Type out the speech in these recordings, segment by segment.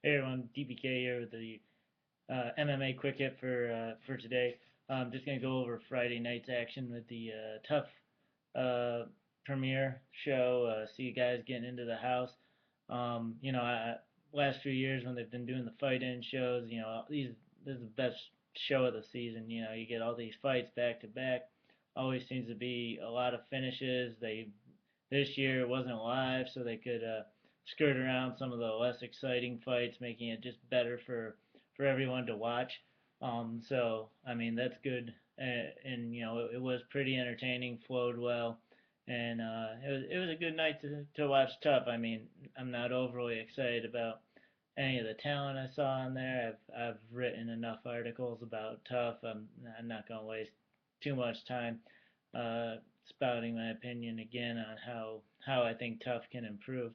Hey everyone, DBK here with the MMA quick hit for today. I'm just gonna go over Friday night's action with the TUF uh, Premiere show. See you guys getting into the house. Last few years when they've been doing the fight-in shows, this is the best show of the season. You get all these fights back to back. Always seems to be a lot of finishes. This year it wasn't live, so they could skirt around some of the less exciting fights, making it just better for everyone to watch. So I mean that's good, and it was pretty entertaining, flowed well, and it was a good night to watch TUF. I mean I'm not overly excited about any of the talent I saw on there. I've written enough articles about TUF. I'm not gonna waste too much time uh, spouting my opinion again on how I think TUF can improve.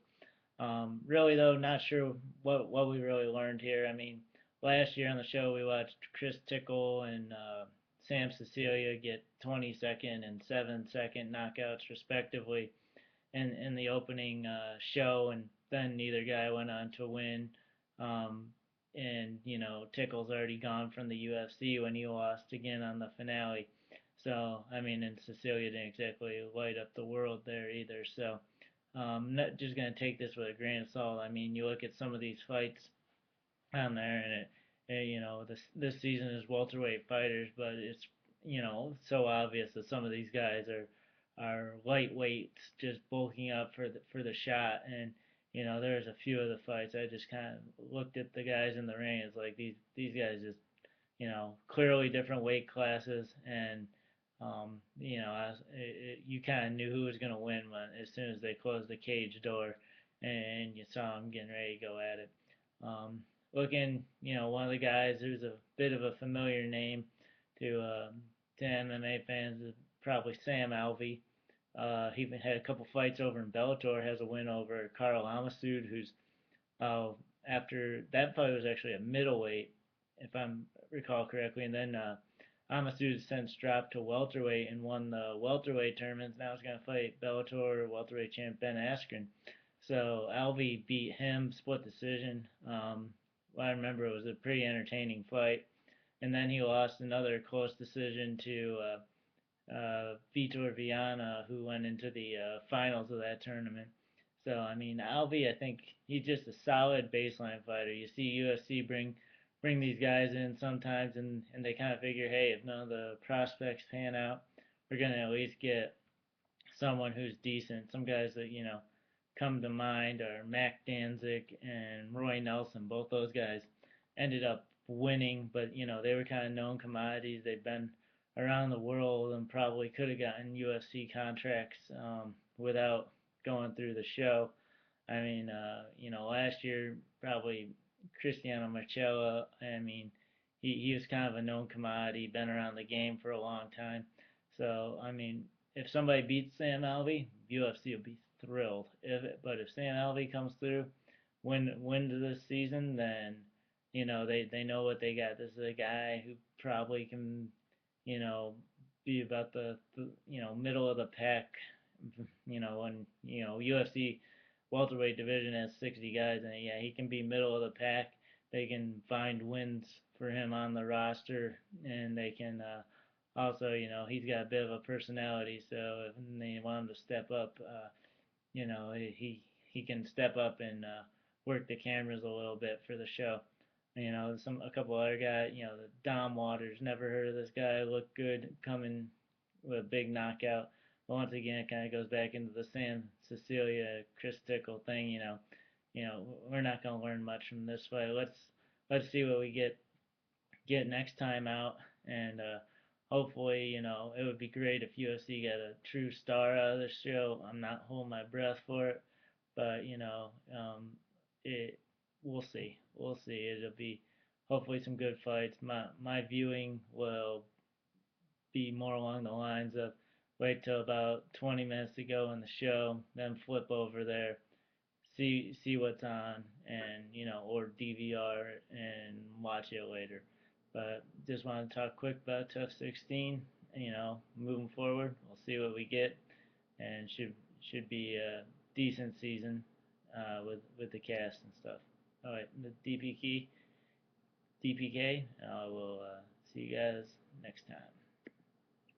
Really though, not sure what we really learned here. I mean, last year on the show we watched Chris Tickle and Sam Cecilia get 20-second and 7-second knockouts respectively in the opening show, and then neither guy went on to win. Um, and Tickle's already gone from the UFC when he lost again on the finale. So I mean, and Cecilia didn't exactly light up the world there either. So not just gonna take this with a grain of salt. I mean, you look at some of these fights on there, and this season is welterweight fighters, but it's so obvious that some of these guys are lightweights, just bulking up for the shot. And there's a few of the fights I just kind of looked at the guys in the ring. It's like these guys just clearly different weight classes, and you kind of knew who was going to win as soon as they closed the cage door, and you saw them getting ready to go at it. Um, Looking, one of the guys who's a bit of a familiar name to MMA fans is probably Sam Alvey. He had a couple fights over in Bellator, has a win over Carl Amasud, who's uh, after that fight was actually a middleweight, if I recall correctly, and then Amasud since dropped to welterweight and won the welterweight tournaments. Now he's going to fight Bellator welterweight champ Ben Askren. So Alvey beat him, split decision. I remember it was a pretty entertaining fight. And then he lost another close decision to Vitor Viana, who went into the finals of that tournament. So I mean, Alvey, I think he's just a solid baseline fighter. You see UFC bring these guys in sometimes, and they kind of figure, hey, if none of the prospects pan out, we're gonna at least get someone who's decent. Some guys that come to mind are Mac Danzig and Roy Nelson. Both those guys ended up winning, but they were kind of known commodities. They've been around the world and probably could have gotten UFC contracts without going through the show. I mean, last year probably Cristiano Marcella. I mean, he was kind of a known commodity, been around the game for a long time. So I mean, if somebody beats Sam Alvey, UFC will be thrilled. But if Sam Alvey comes through, win this season, then they know what they got. This is a guy who probably can you know be about the middle of the pack. When UFC welterweight division has 60 guys in it, yeah, he can be middle of the pack. They can find wins for him on the roster, and they can also, he's got a bit of a personality, so if they want him to step up, he can step up and work the cameras a little bit for the show. A couple other guys, the Dom Waters, never heard of this guy, looked good coming with a big knockout. But once again, it kind of goes back into the Sam Cecilia Chris Tickle thing. We're not gonna learn much from this fight. Let's see what we get next time out, and hopefully, it would be great if UFC got a true star out of the show. I'm not holding my breath for it, but it we'll see. We'll see. It'll be hopefully some good fights. My viewing will be more along the lines of wait till about 20 minutes to go in the show, then flip over there, see what's on, and or DVR and watch it later. But just want to talk quick about TUF 16. Moving forward, we'll see what we get, and should be a decent season with the cast and stuff. All right, the DPK. I will see you guys next time.